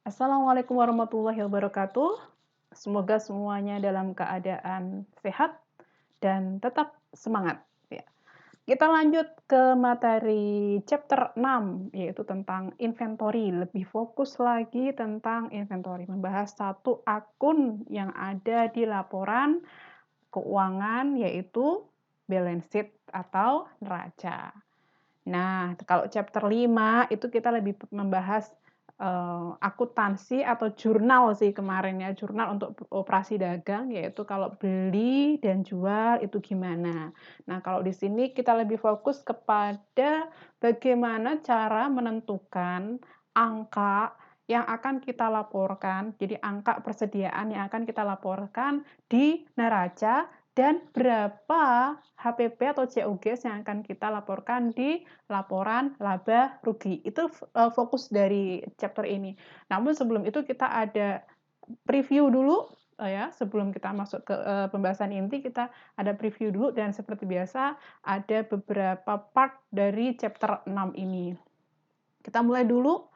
Assalamualaikum warahmatullahi wabarakatuh. Semoga semuanya dalam keadaan sehat dan tetap semangat, ya. Kita lanjut ke materi chapter 6, yaitu tentang inventory, lebih fokus lagi tentang inventory, membahas satu akun yang ada di laporan keuangan, yaitu balance sheet atau neraca. Nah, kalau chapter 5 itu kita lebih membahas, akuntansi atau jurnal sih kemarin ya, jurnal untuk operasi dagang, yaitu kalau beli dan jual itu gimana. Nah, kalau di sini kita lebih fokus kepada bagaimana cara menentukan angka yang akan kita laporkan, jadi angka persediaan yang akan kita laporkan di neraca dan berapa HPP atau COGS yang akan kita laporkan di laporan laba rugi. Itu fokus dari chapter ini. Namun sebelum itu kita ada preview dulu, ya, sebelum kita masuk ke, pembahasan inti, kita ada preview dulu dan seperti biasa ada beberapa part dari chapter 6 ini. Kita mulai dulu.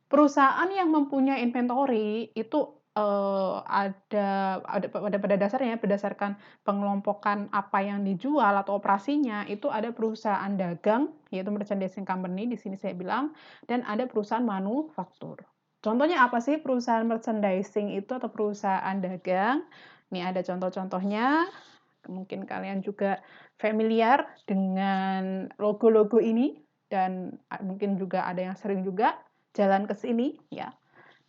Perusahaan yang mempunyai inventory itu, ada pada dasarnya berdasarkan pengelompokan apa yang dijual atau operasinya, itu ada perusahaan dagang, yaitu merchandising company di sini saya bilang, dan ada perusahaan manufaktur. Contohnya apa sih perusahaan merchandising itu atau perusahaan dagang? Ini ada contoh-contohnya, mungkin kalian juga familiar dengan logo-logo ini dan mungkin juga ada yang sering juga jalan ke sini ya.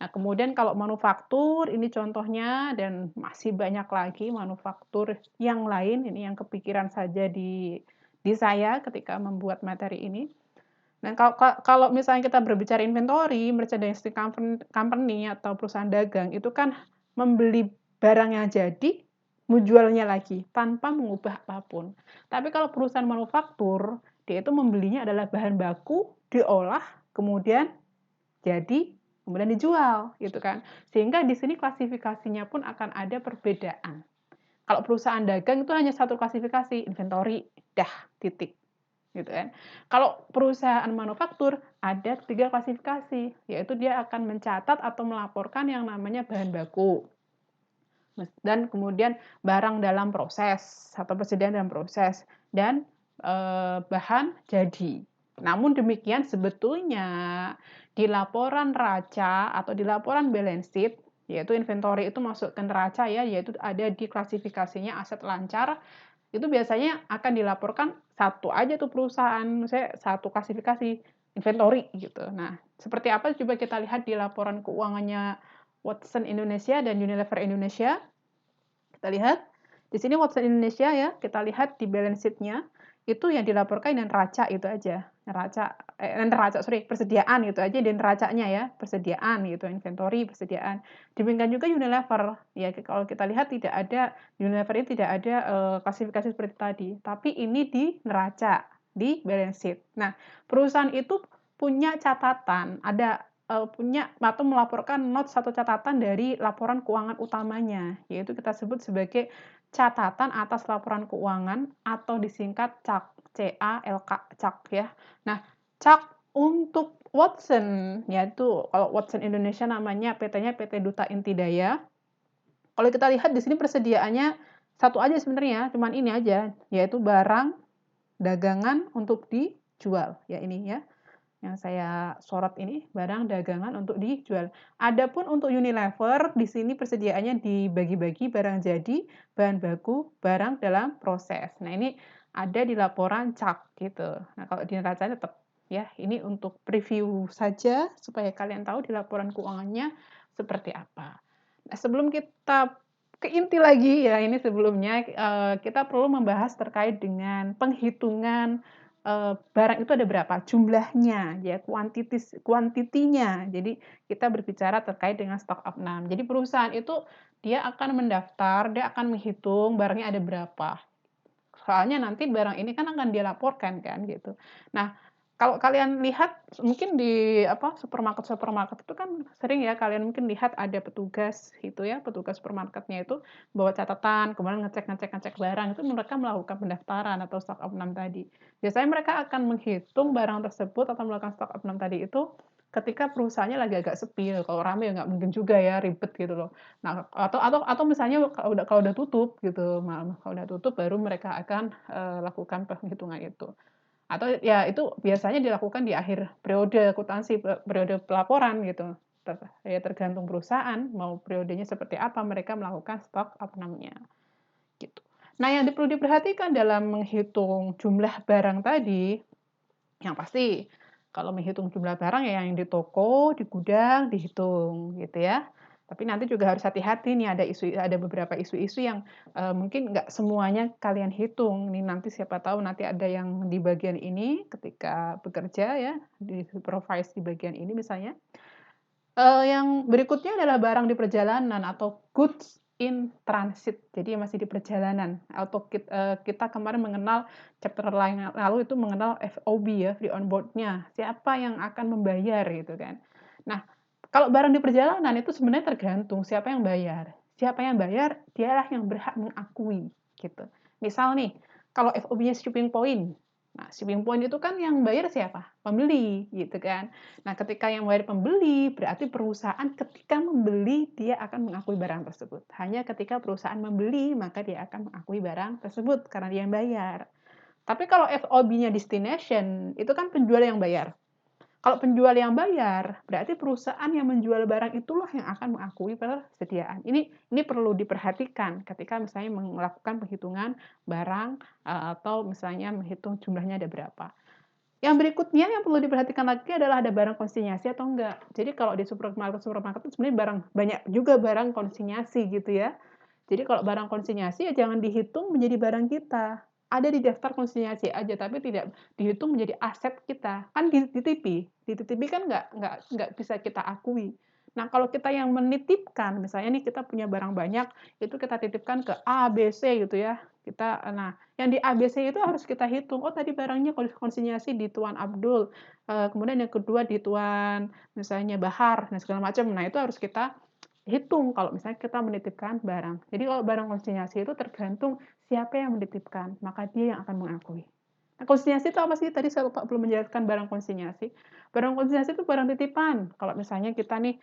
Nah, kemudian kalau manufaktur ini contohnya dan masih banyak lagi manufaktur yang lain ini yang kepikiran saja di saya ketika membuat materi ini. Dan kalau misalnya kita berbicara inventory, merchandising company atau perusahaan dagang itu kan membeli barang yang jadi, menjualnya lagi tanpa mengubah apapun. Tapi kalau perusahaan manufaktur, dia itu membelinya adalah bahan baku, diolah, kemudian jadi, kemudian dijual, gitu kan. Sehingga di sini klasifikasinya pun akan ada perbedaan. Kalau perusahaan dagang itu hanya satu klasifikasi, inventory, dah, titik. Gitu kan. Kalau perusahaan manufaktur ada 3 klasifikasi, yaitu dia akan mencatat atau melaporkan yang namanya bahan baku. Dan kemudian barang dalam proses atau persediaan dalam proses dan bahan jadi. Namun demikian sebetulnya di laporan neraca atau di laporan balance sheet, yaitu inventory itu masuk ke neraca ya, yaitu ada di klasifikasinya aset lancar, itu biasanya akan dilaporkan satu aja tuh perusahaan, misalnya satu klasifikasi inventory gitu. Nah, seperti apa coba kita lihat di laporan keuangannya Watson Indonesia dan Unilever Indonesia. Kita lihat di sini Watson Indonesia ya, kita lihat di balance sheet-nya itu yang dilaporkan dan neraca itu aja. Persediaan itu aja dan neracanya ya, persediaan gitu, inventory, persediaan. Demikian juga Unilever. Ya, kalau kita lihat tidak ada Unilever ini tidak ada klasifikasi seperti tadi, tapi ini di neraca, di balance sheet. Nah, perusahaan itu punya catatan, ada punya atau melaporkan notes atau catatan dari laporan keuangan utamanya, yaitu kita sebut sebagai catatan atas laporan keuangan atau disingkat CAK, C-A-L-K, CAK ya. Nah, CAK untuk Watson, yaitu kalau Watson Indonesia namanya PT-nya PT Duta Inti Daya. Kalau kita lihat di sini persediaannya satu aja sebenarnya, cuman ini aja, yaitu barang dagangan untuk dijual, ya ini ya yang saya sorot ini barang dagangan untuk dijual. Adapun untuk Unilever di sini persediaannya dibagi-bagi barang jadi, bahan baku, barang dalam proses. Nah, ini ada di laporan CAK gitu. Nah, kalau di neraca tetap ya, ini untuk preview saja supaya kalian tahu di laporan keuangannya seperti apa. Nah, sebelum kita ke inti lagi ya, ini sebelumnya kita perlu membahas terkait dengan penghitungan barang itu ada berapa jumlahnya ya, kuantitinya. Jadi kita berbicara terkait dengan stock of none. Jadi perusahaan itu dia akan mendaftar, dia akan menghitung barangnya ada berapa. Soalnya nanti barang ini kan akan dia laporkan kan gitu. Nah, kalau kalian lihat mungkin di apa supermarket itu kan sering ya kalian mungkin lihat ada petugas itu ya, petugas supermarketnya itu bawa catatan, kemudian ngecek barang, itu mereka melakukan pendaftaran atau stock of none tadi. Biasanya mereka akan menghitung barang tersebut atau melakukan stock of none tadi itu ketika perusahaannya lagi agak sepi, kalau rame ya nggak mungkin juga ya, ribet gitu loh. Nah, atau misalnya kalau udah tutup gitu, kalau udah tutup baru mereka akan, lakukan penghitungan itu. Atau ya itu biasanya dilakukan di akhir periode akuntansi, periode pelaporan gitu. Ya tergantung perusahaan mau periodenya seperti apa mereka melakukan stok apa namanya, gitu. Nah, yang perlu diperhatikan dalam menghitung jumlah barang tadi, yang pasti kalau menghitung jumlah barang ya yang di toko, di gudang dihitung gitu ya. Tapi nanti juga harus hati-hati nih ada beberapa isu-isu yang, mungkin nggak semuanya kalian hitung nih nanti siapa tahu nanti ada yang di bagian ini ketika bekerja ya, di-supervise di bagian ini misalnya. Yang berikutnya adalah barang di perjalanan atau goods in transit. Jadi masih di perjalanan atau kita kemarin mengenal chapter lalu itu mengenal FOB ya, free on board-nya. Siapa yang akan membayar gitu kan. Nah, kalau barang di perjalanan itu sebenarnya tergantung siapa yang bayar. Siapa yang bayar, dialah yang berhak mengakui gitu. Misal nih, kalau FOB-nya shipping point. Nah, shipping point itu kan yang bayar siapa? Pembeli gitu kan. Nah, ketika yang bayar pembeli, berarti perusahaan ketika membeli, dia akan mengakui barang tersebut. Hanya ketika perusahaan membeli, maka dia akan mengakui barang tersebut, karena dia yang bayar. Tapi kalau FOB-nya destination, itu kan penjual yang bayar. Kalau penjual yang bayar, berarti perusahaan yang menjual barang itulah yang akan mengakui persediaan. Ini perlu diperhatikan ketika misalnya melakukan penghitungan barang, atau misalnya menghitung jumlahnya ada berapa. Yang berikutnya yang perlu diperhatikan lagi adalah ada barang konsinyasi atau enggak. Jadi kalau di supermarket itu sebenarnya banyak juga barang konsinyasi gitu ya. Jadi kalau barang konsinyasi ya jangan dihitung menjadi barang kita. Ada di daftar konsinyasi aja tapi tidak dihitung menjadi aset kita. Kan dititipi kan nggak bisa kita akui. Nah, kalau kita yang menitipkan, misalnya nih kita punya barang banyak, itu kita titipkan ke A, B, C gitu ya. Nah, yang di A, B, C itu harus kita hitung. Oh, tadi barangnya konsinyasi di Tuan Abdul. Kemudian yang kedua di Tuan misalnya Bahar dan segala macam. Nah, itu harus kita hitung kalau misalnya kita menitipkan barang. Jadi kalau barang konsinyasi itu tergantung siapa yang menitipkan, maka dia yang akan mengakui. Nah, konsinyasi itu apa sih? Tadi saya lupa belum menjelaskan barang konsinyasi. Barang konsinyasi itu barang titipan. Kalau misalnya kita nih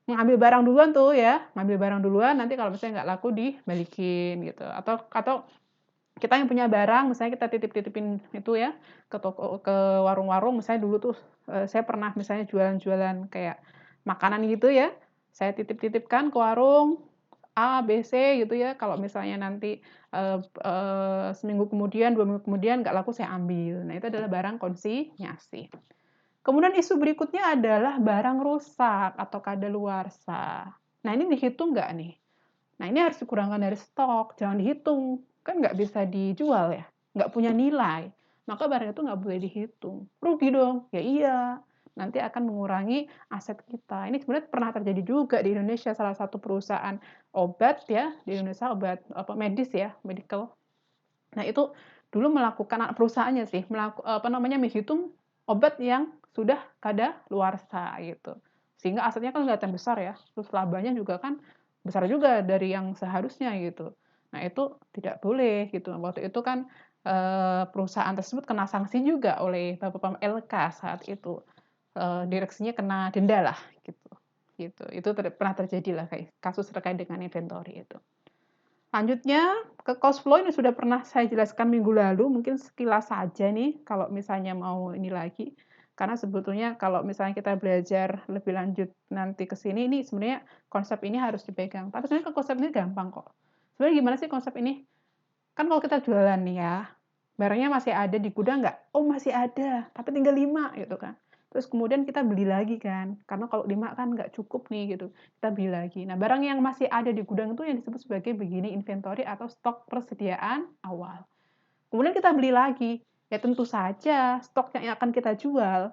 ngambil barang duluan tuh ya, ngambil barang duluan, nanti kalau misalnya nggak laku dibalikin gitu. Atau kita yang punya barang, misalnya kita titip-titipin itu ya ke toko, ke warung-warung. Misalnya dulu tuh saya pernah misalnya jualan-jualan kayak makanan gitu ya, saya titip-titipkan ke warung A, B, C gitu ya. Kalau misalnya nanti seminggu kemudian, 2 minggu kemudian nggak laku saya ambil. Nah itu adalah barang konsinyasi. Kemudian isu berikutnya adalah barang rusak atau kadaluarsa. Nah ini dihitung nggak nih? Nah ini harus dikurangkan dari stok, jangan dihitung. Kan nggak bisa dijual ya, nggak punya nilai. Maka barang itu nggak boleh dihitung. Rugi dong? Ya iya, nanti akan mengurangi aset kita. Ini sebenarnya pernah terjadi juga di Indonesia, salah satu perusahaan obat ya, di Indonesia obat apa medis ya, medical. Nah itu dulu melakukan perusahaannya sih, menghitung obat yang sudah kadaluarsa gitu. Sehingga asetnya kan kelihatan besar ya, terus labanya juga kan besar juga dari yang seharusnya gitu. Nah itu tidak boleh gitu. Waktu itu kan perusahaan tersebut kena sanksi juga oleh Bapak LK saat itu. Direksinya kena denda lah gitu. Gitu. Itu pernah terjadi lah kayak kasus terkait dengan inventory itu. Lanjutnya ke cost flow ini sudah pernah saya jelaskan minggu lalu, mungkin sekilas saja nih kalau misalnya mau ini lagi. Karena sebetulnya kalau misalnya kita belajar lebih lanjut nanti ke sini, ini sebenarnya konsep ini harus dipegang. Tapi sebenarnya konsep ini gampang kok. Sebenarnya gimana sih konsep ini? Kan kalau kita jualan nih ya, barangnya masih ada di gudang nggak? Oh masih ada, tapi tinggal 5 gitu kan. Terus kemudian kita beli lagi kan, karena kalau 5 kan nggak cukup nih gitu, kita beli lagi. Nah barang yang masih ada di gudang itu yang disebut sebagai beginning inventory atau stok persediaan awal. Kemudian kita beli lagi, ya tentu saja stok yang akan kita jual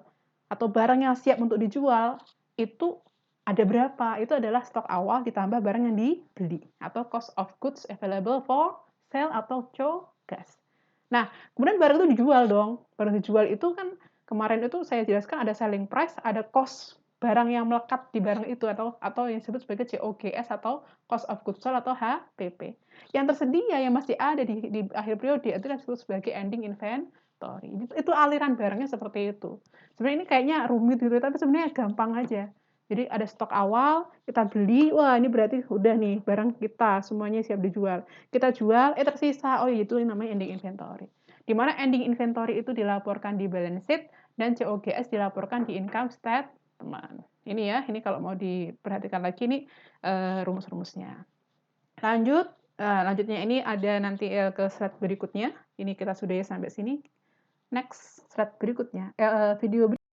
atau barang yang siap untuk dijual itu ada berapa? Itu adalah stok awal ditambah barang yang dibeli atau cost of goods available for sale atau COGS. Nah, kemudian barang itu dijual dong. Barang dijual itu kan kemarin itu saya jelaskan ada selling price, ada cost barang yang melekat di barang itu atau yang disebut sebagai COGS atau cost of goods sold atau HPP. Yang tersedia yang masih ada di akhir periode itu disebut sebagai ending inventory. inventory. Itu aliran barangnya seperti itu. Sebenarnya ini kayaknya rumit gitu, tapi sebenarnya gampang aja. Jadi ada stok awal, kita beli, wah ini berarti udah nih barang kita semuanya siap dijual. Kita jual, tersisa, oh itu yang namanya ending inventory. Di mana ending inventory itu dilaporkan di balance sheet dan COGS dilaporkan di income statement. Ini ya, ini kalau mau diperhatikan lagi nih rumus-rumusnya. Lanjutnya ini ada nanti ke slide berikutnya. Ini kita sudahi sampai sini. Next slide berikutnya, video berikutnya.